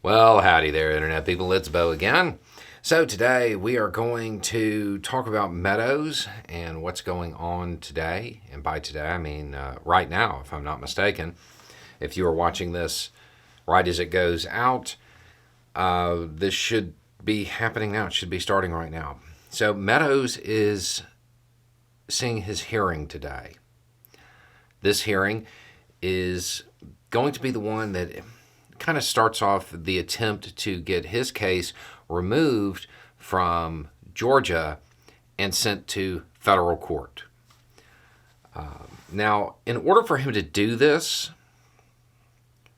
Well, howdy there, Internet people. It's Bo again. So, today we are going to talk about Meadows and what's going on today. And by today, I mean right now, if I'm not mistaken. If you are watching this right as it goes out, this should be happening now. It should be starting right now. So, Meadows is seeing his hearing today. This hearing is going to be the one that kind of starts off the attempt to get his case removed from Georgia and sent to federal court. Now, in order for him to do this,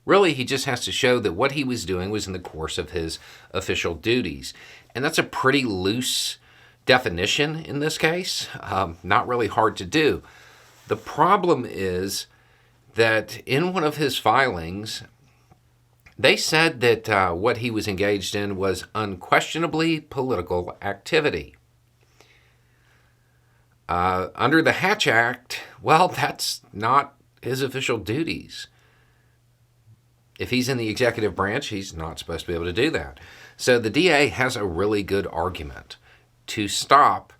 really he just has to show that what he was doing was in the course of his official duties. And that's a pretty loose definition in this case, not really hard to do. The problem is that in one of his filings, they said that what he was engaged in was unquestionably political activity. Under the Hatch Act, well, that's not his official duties. If he's in the executive branch, he's not supposed to be able to do that. So the DA has a really good argument to stop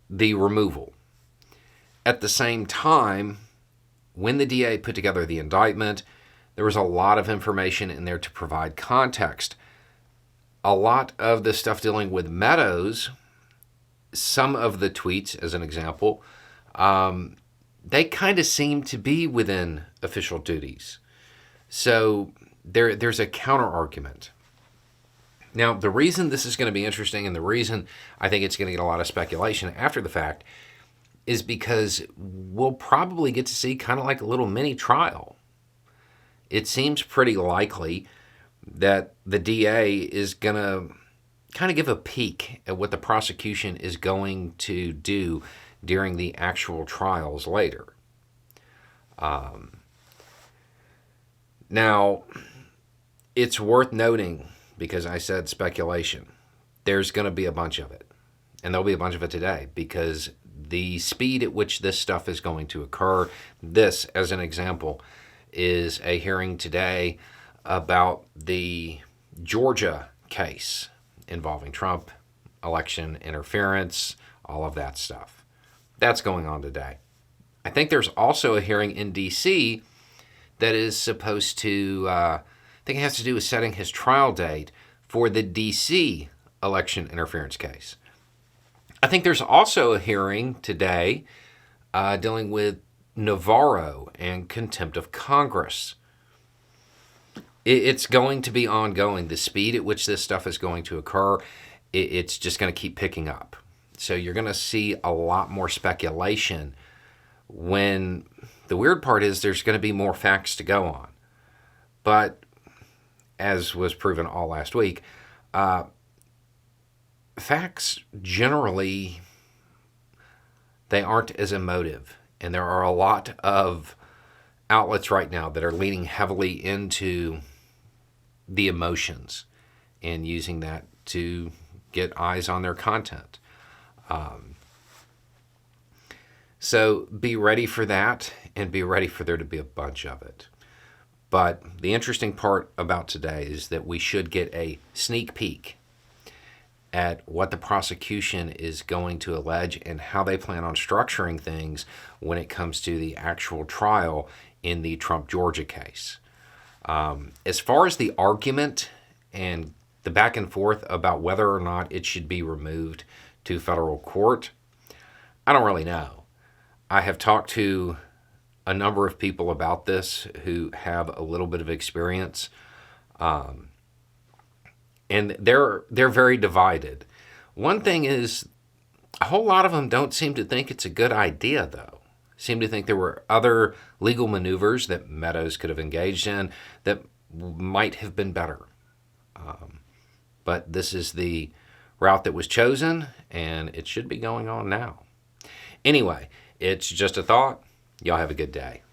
the removal. At the same time, when the DA put together the indictment, there was a lot of information in there to provide context. A lot of the stuff dealing with Meadows, some of the tweets, as an example, they kind of seem to be within official duties. So there's a counter argument. Now, the reason this is going to be interesting and the reason I think it's going to get a lot of speculation after the fact is because we'll probably get to see kind of like a little mini trial. It seems pretty likely that the DA is going to kind of give a peek at what the prosecution is going to do during the actual trials later. Now, it's worth noting, because I said speculation, there's going to be a bunch of it. And there'll be a bunch of it today, because the speed at which this stuff is going to occur, this, as an example, is a hearing today about the Georgia case involving Trump, election interference, all of that stuff. That's going on today. I think there's also a hearing in D.C. that is supposed to, I think it has to do with setting his trial date for the D.C. election interference case. I think there's also a hearing today dealing with Navarro and contempt of Congress. It's going to be ongoing. The speed at which this stuff is going to occur, it's just going to keep picking up. So you're going to see a lot more speculation when the weird part is there's going to be more facts to go on. But as was proven all last week, facts generally, they aren't as emotive. And there are a lot of outlets right now that are leaning heavily into the emotions and using that to get eyes on their content. So be ready for that and be ready for there to be a bunch of it. But the interesting part about today is that we should get a sneak peek at what the prosecution is going to allege and how they plan on structuring things when it comes to the actual trial in the Trump Georgia case. As far as the argument and the back and forth about whether or not it should be removed to federal court, I don't really know. I have talked to a number of people about this who have a little bit of experience. And they're very divided. One thing is, a whole lot of them don't seem to think it's a good idea, though. Seem to think there were other legal maneuvers that Meadows could have engaged in that might have been better. But this is the route that was chosen, and it should be going on now. Anyway, it's just a thought. Y'all have a good day.